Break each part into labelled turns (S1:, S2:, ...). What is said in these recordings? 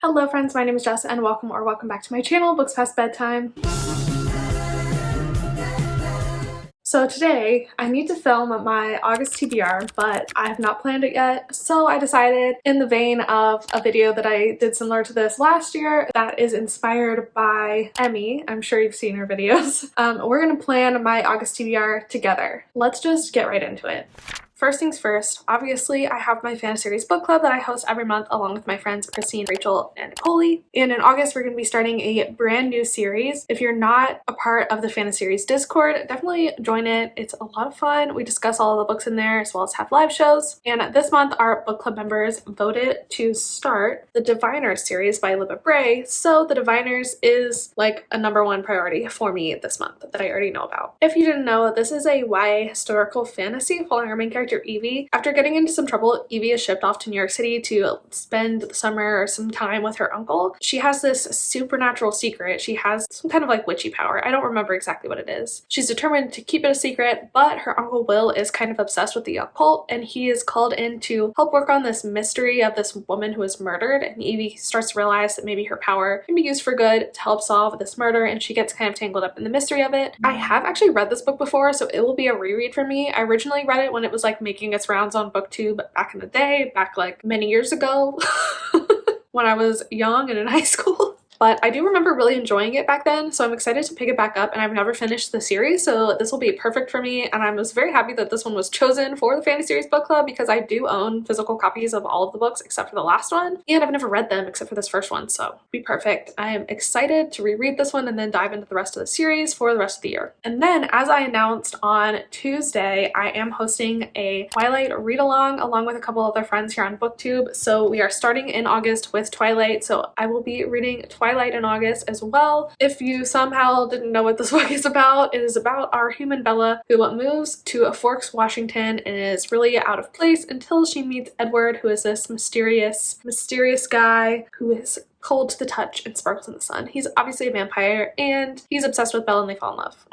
S1: Hello friends, my name is Jess and welcome back to my channel, Books Past Bedtime. So today I need to film my August TBR, but I have not planned it yet. So I decided, in the vein of a video that I did similar to this last year that is inspired by Emmy, I'm sure you've seen her videos, we're gonna plan my August TBR together. Let's just get right into it. First things first, obviously I have my fan series book club that I host every month along with my friends Christine, Rachel, and Nicole. And in August we're going to be starting a brand new series. If you're not a part of the fan series Discord, definitely join it. It's a lot of fun. We discuss all of the books in there as well as have live shows. And this month our book club members voted to start the Diviners series by Libba Bray. So the Diviners is like a #1 priority for me this month that I already know about. If you didn't know, this is a YA historical fantasy following our main character Evie. After getting into some trouble, Evie is shipped off to New York City to spend the summer or some time with her uncle. She has this supernatural secret. She has some kind of like witchy power. I don't remember exactly what it is. She's determined to keep it a secret, but her uncle Will is kind of obsessed with the occult and he is called in to help work on this mystery of this woman who was murdered, and Evie starts to realize that maybe her power can be used for good to help solve this murder, and she gets kind of tangled up in the mystery of it. I have actually read this book before, so it will be a reread for me. I originally read it when it was like making its rounds on BookTube back in the day, back like many years ago when I was young and in high school. But I do remember really enjoying it back then, so I'm excited to pick it back up, and I've never finished the series, so this will be perfect for me, and I was very happy that this one was chosen for the Fantasy Series Book Club because I do own physical copies of all of the books except for the last one, and I've never read them except for this first one, so it'll be perfect. I am excited to reread this one and then dive into the rest of the series for the rest of the year. And then, as I announced on Tuesday, I am hosting a Twilight read-along along with a couple other friends here on BookTube, so we are starting in August with Twilight, so I will be reading Twilight in August as well. If you somehow didn't know what this book is about, it is about our human Bella who moves to Forks, Washington and is really out of place until she meets Edward, who is this mysterious guy who is cold to the touch and sparkles in the sun. He's obviously a vampire and he's obsessed with Bella and they fall in love.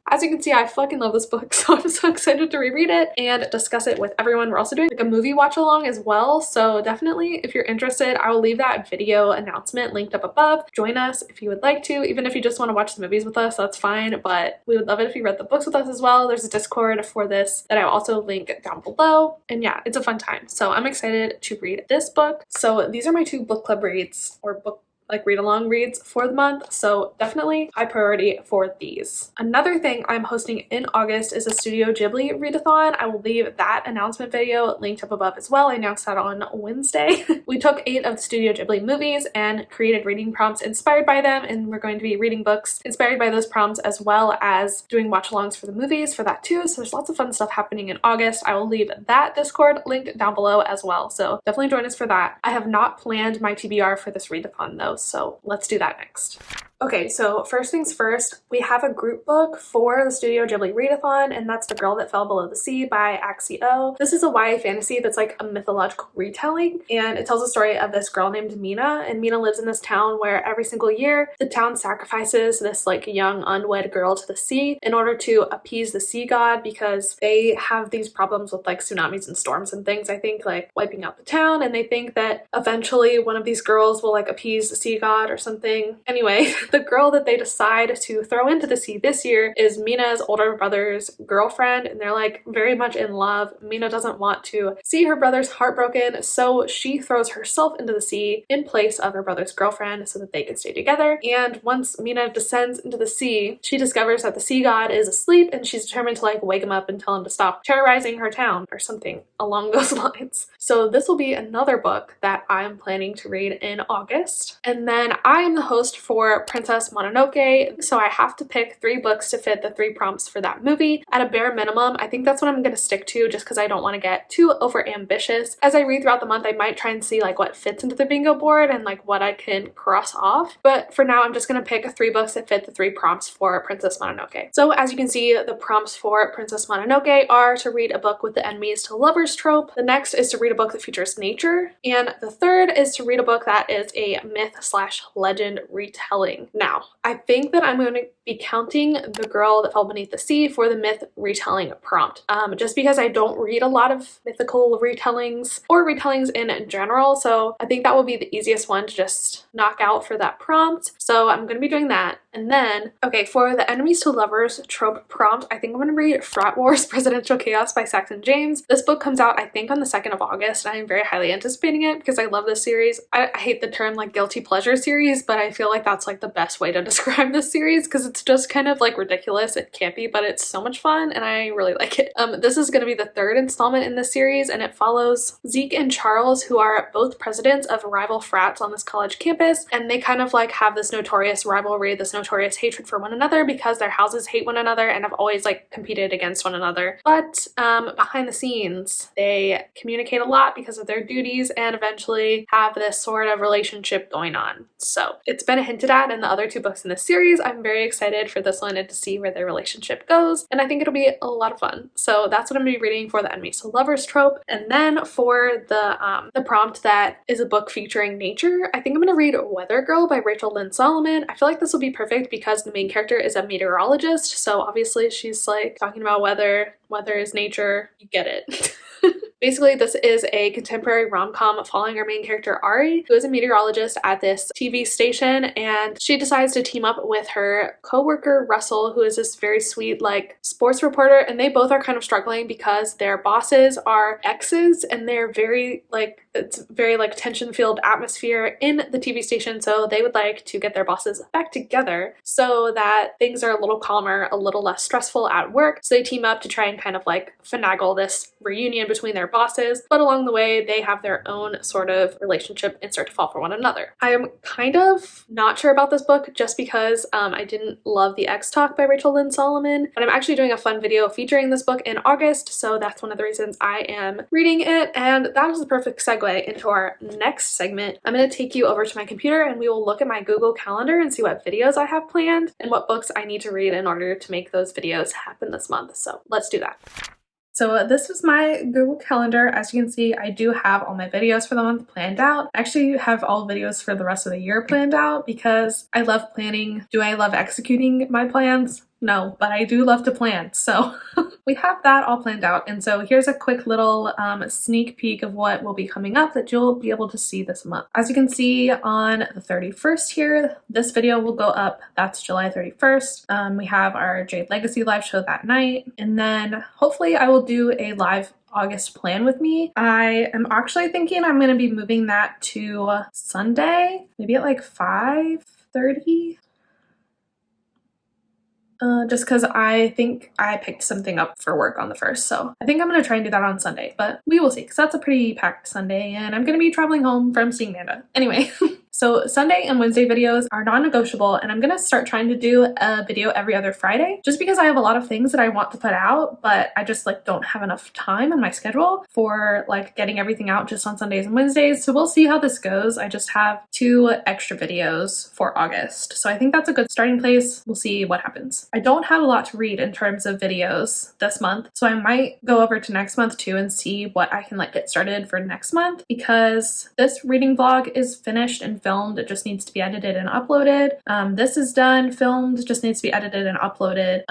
S1: As you can see, I fucking love this book, so I'm so excited to reread it and discuss it with everyone. We're also doing like a movie watch along as well, so definitely if you're interested, I will leave that video announcement linked up above. Join us if you would like to. Even if you just want to watch the movies with us, that's fine, but we would love it if you read the books with us as well. There's a Discord for this that I will also link down below, and yeah, it's a fun time. So I'm excited to read this book. So these are my 2 book club reads, or book read-along reads for the month, so definitely high priority for these. Another thing I'm hosting in August is a Studio Ghibli readathon. I will leave that announcement video linked up above as well. I announced that on Wednesday. We took 8 of the Studio Ghibli movies and created reading prompts inspired by them, and we're going to be reading books inspired by those prompts as well as doing watch-alongs for the movies for that too, so there's lots of fun stuff happening in August. I will leave that Discord linked down below as well, so definitely join us for that. I have not planned my TBR for this readathon though, so let's do that next. Okay, so first things first, we have a group book for the Studio Ghibli readathon, and that's The Girl That Fell Below the Sea by Axio. This is a YA fantasy that's like a mythological retelling, and it tells the story of this girl named Mina, and Mina lives in this town where every single year the town sacrifices this like young unwed girl to the sea in order to appease the sea god because they have these problems with like tsunamis and storms and things, I think, like wiping out the town, and they think that eventually one of these girls will like appease the sea god or something. Anyway, the girl that they decide to throw into the sea this year is Mina's older brother's girlfriend, and they're like very much in love. Mina doesn't want to see her brother's heart broken, so she throws herself into the sea in place of her brother's girlfriend so that they can stay together. And once Mina descends into the sea, she discovers that the sea god is asleep, and she's determined to like wake him up and tell him to stop terrorizing her town or something along those lines. So this will be another book that I'm planning to read in August. And then I am the host for Princess Mononoke, so I have to pick 3 books to fit the 3 prompts for that movie. At a bare minimum, I think that's what I'm going to stick to just because I don't want to get too over ambitious. As I read throughout the month, I might try and see like what fits into the bingo board and like what I can cross off. But for now, I'm just going to pick 3 books that fit the 3 prompts for Princess Mononoke. So as you can see, the prompts for Princess Mononoke are to read a book with the enemies to lovers trope. The next is to read a book that features nature. And the third is to read a book that is a myth/legend retelling. reading. Now, I think that I'm going to be counting The Girl That Fell Beneath the Sea for the myth retelling prompt, just because I don't read a lot of mythical retellings or retellings in general, so I think that will be the easiest one to just knock out for that prompt. So I'm going to be doing that. And then, okay, for the enemies to lovers trope prompt, I think I'm going to read Frat Wars Presidential Chaos by Saxon James. This book comes out, I think, on the 2nd of August, and I am very highly anticipating it because I love this series. I hate the term like guilty pleasure series, but I feel like that's like the best way to describe this series because it's just kind of like ridiculous. It can't be, but it's so much fun and I really like it. This is going to be the 3rd installment in this series, and it follows Zeke and Charles, who are both presidents of rival frats on this college campus, and they kind of like have this notorious rivalry, this notorious hatred for one another because their houses hate one another and have always like competed against one another. But behind the scenes, they communicate a lot because of their duties and eventually have this sort of relationship going on. So it's been hinted at in the other 2 books in this series. I'm very excited for this one and to see where their relationship goes, and I think it'll be a lot of fun. So that's what I'm gonna be reading for the enemies to lovers trope. And then for the prompt that is a book featuring nature, I think I'm gonna read Weather Girl by Rachel Lynn Solomon. I feel like this will be perfect because the main character is a meteorologist, so obviously she's like talking about weather is nature, you get it. Basically, this is a contemporary rom-com following our main character Ari, who is a meteorologist at this TV station, and she decides to team up with her co-worker Russell, who is this very sweet like sports reporter, and they both are kind of struggling because their bosses are exes and they're very like, it's very like tension-filled atmosphere in the TV station, so they would like to get their bosses back together so that things are a little calmer, a little less stressful at work. So they team up to try and kind of like finagle this reunion between their bosses, but along the way they have their own sort of relationship and start to fall for one another. I am kind of not sure about this book just because I didn't love The X Talk by Rachel Lynn Solomon, but I'm actually doing a fun video featuring this book in August, so that's one of the reasons I am reading it. And that is the perfect segue into our next segment. I'm going to take you over to my computer and we will look at my Google Calendar and see what videos I have planned and what books I need to read in order to make those videos happen this month. So let's do that. So this is my Google Calendar. As you can see, I do have all my videos for the month planned out. I actually have all videos for the rest of the year planned out because I love planning. Do I love executing my plans? No, but I do love to plan. So we have that all planned out. And so here's a quick little sneak peek of what will be coming up that you'll be able to see this month. As you can see on the 31st here, this video will go up. That's July 31st. We have our Jade Legacy live show that night. And then hopefully I will do a live August plan with me. I am actually thinking I'm going to be moving that to Sunday, maybe at like 5:30. Just because I think I picked something up for work on the 1st, so I think I'm going to try and do that on Sunday, but we will see because that's a pretty packed Sunday and I'm going to be traveling home from seeing Manda. Anyway, so Sunday and Wednesday videos are non-negotiable, and I'm going to start trying to do a video every other Friday just because I have a lot of things that I want to put out, but I just like don't have enough time on my schedule for like getting everything out just on Sundays and Wednesdays. So we'll see how this goes. I just have 2 extra videos for August, so I think that's a good starting place. We'll see what happens. I don't have a lot to read in terms of videos this month, so I might go over to next month too and see what I can like get started for next month, because this reading vlog is finished and filmed. It just needs to be edited and uploaded. This is done, filmed, just needs to be edited and uploaded.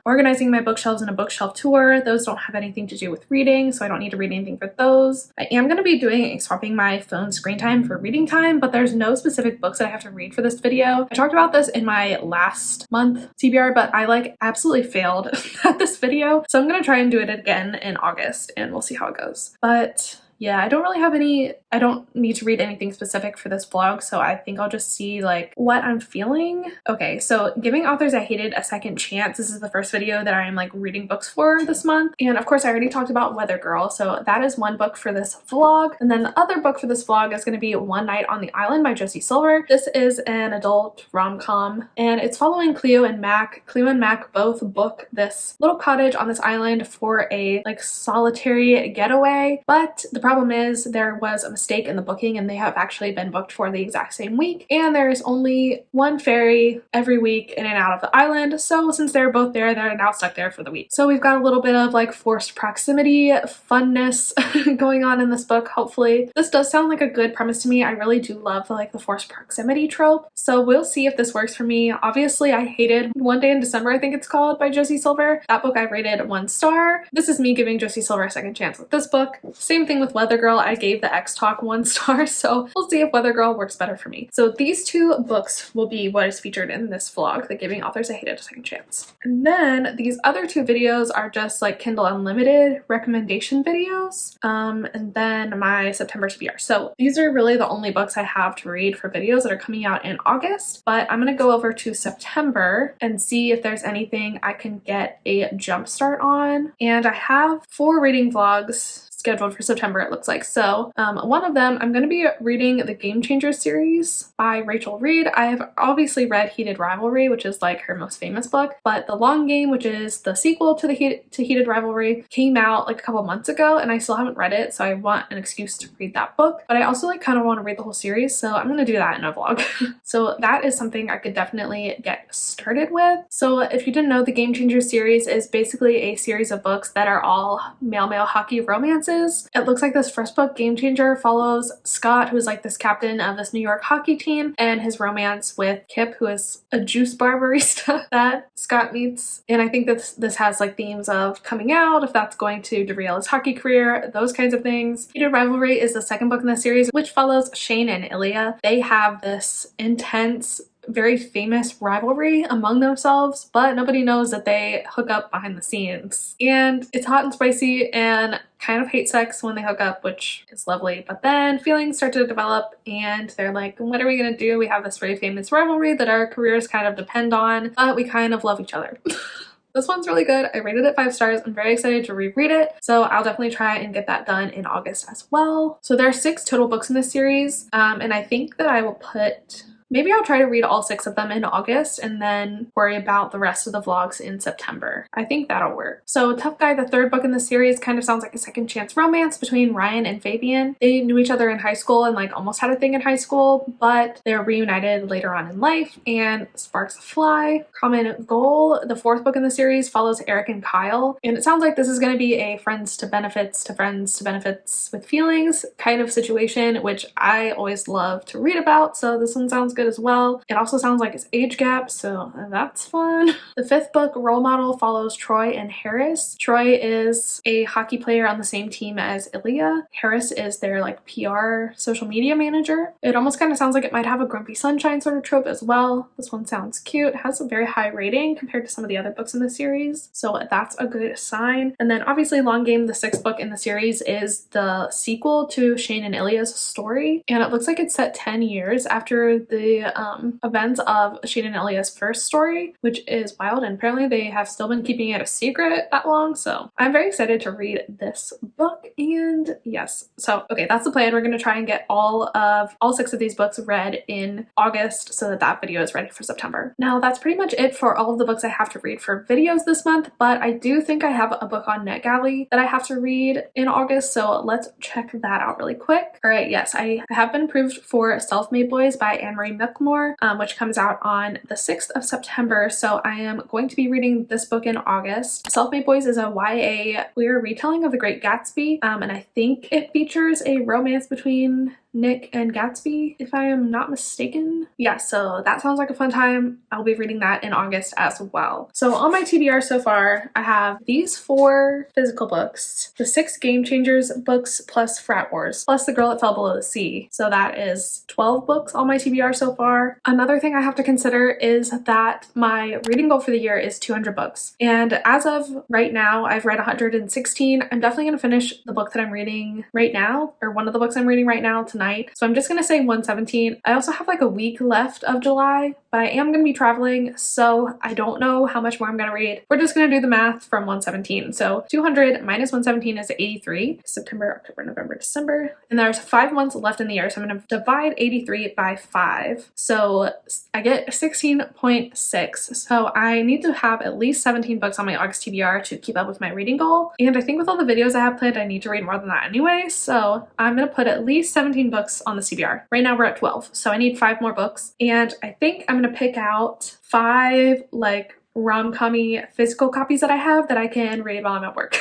S1: Organizing my bookshelves and a bookshelf tour, those don't have anything to do with reading, so I don't need to read anything for those. I am going to be swapping my phone screen time for reading time, but there's no specific books that I have to read for this video. I talked about this in my last month TBR, but I like absolutely failed at this video, so I'm going to try and do it again in August and we'll see how it goes. But yeah, I don't need to read anything specific for this vlog, so I think I'll just see like what I'm feeling. Okay, so giving authors I hated a second chance. This is the first video that I'm like reading books for this month. And of course I already talked about Weather Girl, so that is one book for this vlog. And then the other book for this vlog is going to be One Night on the Island by Josie Silver. This is an adult rom-com and it's following Cleo and Mac. Cleo and Mac both book this little cottage on this island for a like solitary getaway, but the problem is there was a mistake in the booking and they have actually been booked for the exact same week. And there's only one ferry every week in and out of the island. So since they're both there, they're now stuck there for the week. So we've got a little bit of like forced proximity funness going on in this book, hopefully. This does sound like a good premise to me. I really do love the forced proximity trope. So we'll see if this works for me. Obviously, I hated One Day in December, I think it's called, by Josie Silver. That book I rated 1 star. This is me giving Josie Silver a second chance with this book. Same thing with Weather Girl. I gave the X Talk 1 star, so we'll see if Weather Girl works better for me. So these 2 books will be what is featured in this vlog, the Giving Authors I Hated a Second Chance. And then these other 2 videos are just like Kindle Unlimited recommendation videos, and then my September TBR. So these are really the only books I have to read for videos that are coming out in August, but I'm gonna go over to September and see if there's anything I can get a jump start on. And I have 4 reading vlogs scheduled for September, it looks like. So one of them, I'm going to be reading the Game Changers series by Rachel Reed. I have obviously read Heated Rivalry, which is like her most famous book, but The Long Game, which is the sequel to Heated Rivalry, came out like a couple months ago and I still haven't read it, so I want an excuse to read that book. But I also like kind of want to read the whole series, so I'm going to do that in a vlog. So that is something I could definitely get started with. So if you didn't know, the Game Changers series is basically a series of books that are all male-male hockey romances. It looks like this first book, Game Changer, follows Scott, who is like this captain of this New York hockey team, and his romance with Kip, who is a juice barbarista that Scott meets. And I think that this has like themes of coming out, if that's going to derail his hockey career, those kinds of things. Heated Rivalry is the second book in the series, which follows Shane and Ilya. They have this intense, very famous rivalry among themselves, but nobody knows that they hook up behind the scenes. And it's hot and spicy and kind of hate sex when they hook up, which is lovely. But then feelings start to develop and they're like, what are we gonna do? We have this very famous rivalry that our careers kind of depend on, but we kind of love each other. This one's really good. I rated it 5 stars. I'm very excited to reread it, so I'll definitely try and get that done in August as well. So there are 6 total books in this series, and I think that I will put Maybe I'll try to read all 6 of them in August and then worry about the rest of the vlogs in September. I think that'll work. So Tough Guy, the 3rd book in the series, kind of sounds like a second chance romance between Ryan and Fabian. They knew each other in high school and like almost had a thing in high school, but they're reunited later on in life and sparks fly. Common Goal, the 4th book in the series, follows Eric and Kyle, and it sounds like this is going to be a friends to benefits to friends to benefits with feelings kind of situation, which I always love to read about, so this one sounds good as well. It also sounds like it's age gap, so that's fun. The 5th book, Role Model, follows Troy and Harris. Troy is a hockey player on the same team as Ilya. Harris is their like PR social media manager. It almost kind of sounds like it might have a Grumpy Sunshine sort of trope as well. This one sounds cute. It has a very high rating compared to some of the other books in the series, so that's a good sign. And then obviously Long Game, the 6th book in the series, is the sequel to Shane and Ilya's story, and it looks like it's set 10 years after the events of Shane and Ilya's first story, which is wild, and apparently they have still been keeping it a secret that long, so I'm very excited to read this book. And yes, so okay, that's the plan. We're going to try and get all 6 of these books read in August so that video is ready for September. Now that's pretty much it for all of the books I have to read for videos this month, but I do think I have a book on NetGalley that I have to read in August, so let's check that out really quick. All right, yes, I have been approved for Self-Made Boys by Anne-Marie Milkmore, which comes out on the 6th of September, so I am going to be reading this book in August. Self-Made Boys is a YA queer retelling of The Great Gatsby, and I think it features a romance between Nick and Gatsby, if I am not mistaken. Yeah, so that sounds like a fun time. I'll be reading that in August as well. So on my TBR so far, I have these 4 physical books, the 6 Game Changers books plus Frat Wars, plus The Girl That Fell Below the Sea. So that is 12 books on my TBR so far. Another thing I have to consider is that my reading goal for the year is 200 books. And as of right now, I've read 116. I'm definitely going to finish the book that I'm reading right now, or one of the books I'm reading right now tonight. tonight, so I'm just gonna say 117. I also have like a week left of July, but I am gonna be traveling, so I don't know how much more I'm gonna read. We're just gonna do the math from 117. So 200 minus 117 is 83. September, October, November, December. And there's 5 months left in the year, so I'm gonna divide 83 by 5. So I get 16.6. So I need to have at least 17 books on my August TBR to keep up with my reading goal. And I think with all the videos I have planned, I need to read more than that anyway. So I'm gonna put at least 17 books on the CBR. Right now we're at 12, so I need 5 more books. And I think I'm gonna pick out 5 like rom-com-y physical copies that I have that I can read while I'm at work.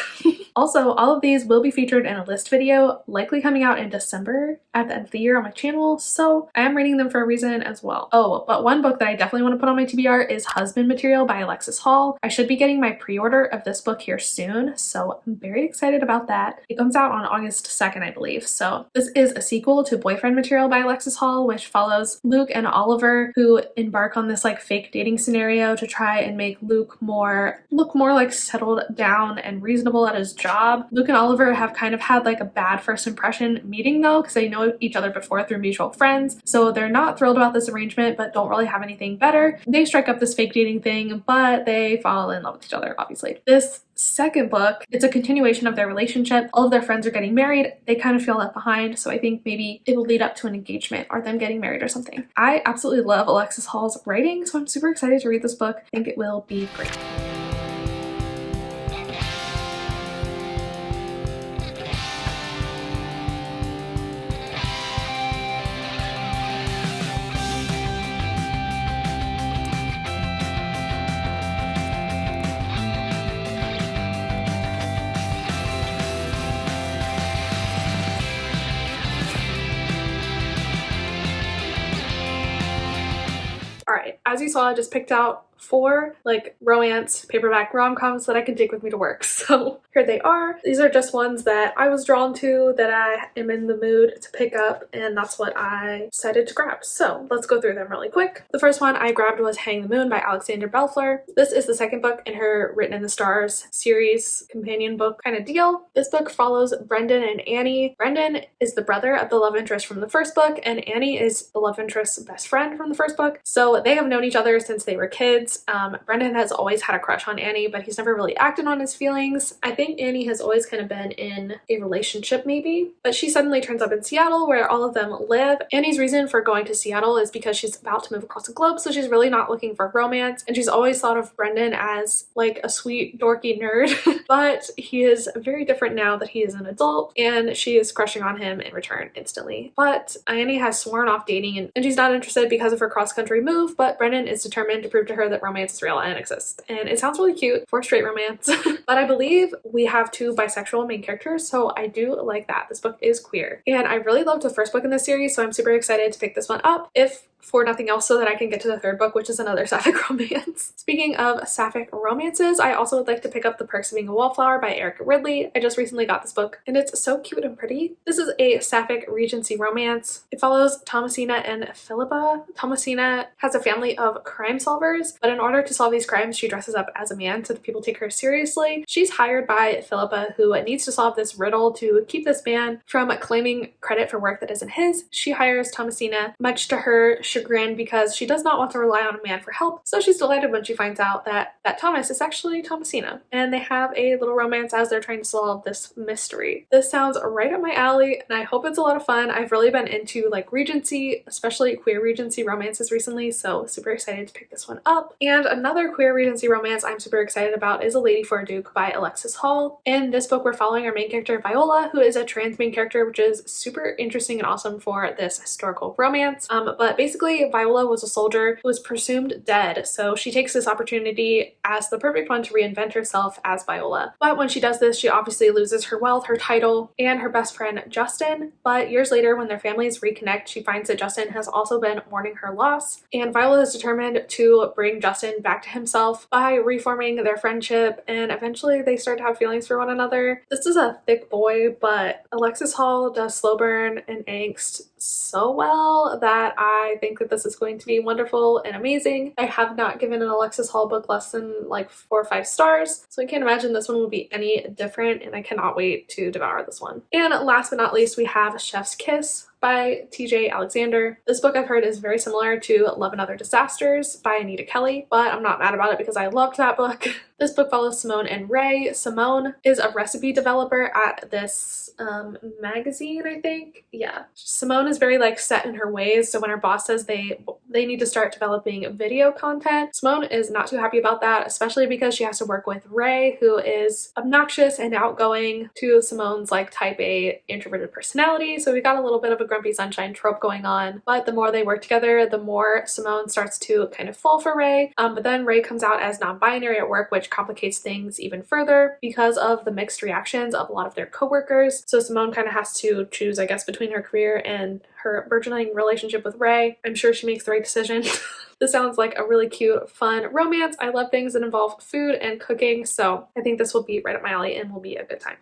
S1: Also, all of these will be featured in a list video, likely coming out in December at the end of the year on my channel, so I am reading them for a reason as well. Oh, but one book that I definitely want to put on my TBR is Husband Material by Alexis Hall. I should be getting my pre-order of this book here soon, so I'm very excited about that. It comes out on August 2nd, I believe. So this is a sequel to Boyfriend Material by Alexis Hall, which follows Luke and Oliver, who embark on this like fake dating scenario to try and make Luke look more like settled down and reasonable at his job. Luke and Oliver have kind of had like a bad first impression meeting though, because they know each other before through mutual friends, so they're not thrilled about this arrangement but don't really have anything better. They strike up this fake dating thing, but they fall in love with each other, obviously. This second book, it's a continuation of their relationship. All of their friends are getting married. They kind of feel left behind, so I think maybe it will lead up to an engagement or them getting married or something. I absolutely love Alexis Hall's writing, so I'm super excited to read this book. I think it will be great. Alright, as you saw, I just picked out 4 like romance paperback rom-coms that I can take with me to work. So here they are. These are just ones that I was drawn to, that I am in the mood to pick up, and that's what I decided to grab. So let's go through them really quick. The first one I grabbed was Hang the Moon by Alexandra Belfleur. This is the second book in her Written in the Stars series companion book kind of deal. This book follows Brendan and Annie. Brendan is the brother of the love interest from the first book, and Annie is the love interest's best friend from the first book. So they have known each other since they were kids. Brendan has always had a crush on Annie, but he's never really acted on his feelings. I think Annie has always kind of been in a relationship maybe, but she suddenly turns up in Seattle where all of them live. Annie's reason for going to Seattle is because she's about to move across the globe, so she's really not looking for romance, and she's always thought of Brendan as like a sweet dorky nerd, but he is very different now that he is an adult, and she is crushing on him in return instantly. But Annie has sworn off dating and she's not interested because of her cross-country move, but Brendan is determined to prove to her that romance is real and exists. And it sounds really cute for straight romance, but I believe we have 2 bisexual main characters, so I do like that. This book is queer. And I really loved the first book in this series, so I'm super excited to pick this one up, if for nothing else so that I can get to the third book, which is another sapphic romance. Speaking of sapphic romances, I also would like to pick up The Perks of Being a Wallflower by Erica Ridley. I just recently got this book and it's so cute and pretty. This is a sapphic Regency romance. It follows Thomasina and Philippa. Thomasina has a family of crime solvers, but in order to solve these crimes, she dresses up as a man so that people take her seriously. She's hired by Philippa, who needs to solve this riddle to keep this man from claiming credit for work that isn't his. She hires Thomasina, much to her chagrin, because she does not want to rely on a man for help. So she's delighted when she finds out that Thomas is actually Thomasina, and they have a little romance as they're trying to solve this mystery. This sounds right up my alley, and I hope it's a lot of fun. I've really been into like Regency, especially queer Regency romances recently, so super excited to pick this one up. And another queer Regency romance I'm super excited about is A Lady for a Duke by Alexis Hall. In this book, we're following our main character Viola, who is a trans main character, which is super interesting and awesome for this historical romance. But basically Viola was a soldier who was presumed dead, so she takes this opportunity as the perfect one to reinvent herself as Viola. But when she does this, she obviously loses her wealth, her title, and her best friend Justin. But years later, when their families reconnect, she finds that Justin has also been mourning her loss, and Viola is determined to bring Justin back to himself by reforming their friendship, and eventually they start to have feelings for one another. This is a thick boy, but Alexis Hall does slow burn and angst so well that I think that this is going to be wonderful and amazing. I have not given an Alexis Hall book less than like 4 or 5 stars, so I can't imagine this one will be any different, and I cannot wait to devour this one. And last but not least, we have Chef's Kiss by TJ Alexander. This book I've heard is very similar to Love and Other Disasters by Anita Kelly, but I'm not mad about it because I loved that book. This book follows Simone and Ray. Simone is a recipe developer at this magazine, I think. Yeah. Simone is very like set in her ways, so when her boss says they need to start developing video content, Simone is not too happy about that, especially because she has to work with Ray, who is obnoxious and outgoing to Simone's like type A introverted personality. So we got a little bit of a grumpy sunshine trope going on, but the more they work together, the more Simone starts to kind of fall for Ray. But then Ray comes out as non-binary at work, which complicates things even further because of the mixed reactions of a lot of their coworkers. So Simone kind of has to choose, I guess, between her career and her burgeoning relationship with Ray. I'm sure she makes the right decision. This sounds like a really cute, fun romance. I love things that involve food and cooking, so I think this will be right up my alley and will be a good time.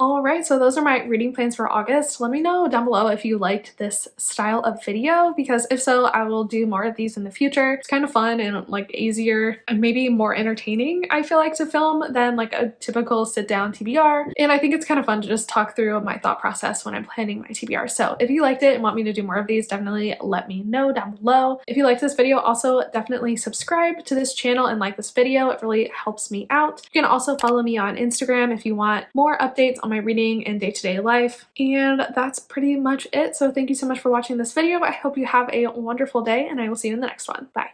S1: Alright, so those are my reading plans for August. Let me know down below if you liked this style of video, because if so, I will do more of these in the future. It's kind of fun and like easier and maybe more entertaining, I feel like, to film than like a typical sit-down TBR. And I think it's kind of fun to just talk through my thought process when I'm planning my TBR. So if you liked it and want me to do more of these, definitely let me know down below. If you liked this video, also definitely subscribe to this channel and like this video. It really helps me out. You can also follow me on Instagram if you want more updates on my reading and day-to-day life. And that's pretty much it. So thank you so much for watching this video. I hope you have a wonderful day and I will see you in the next one. Bye.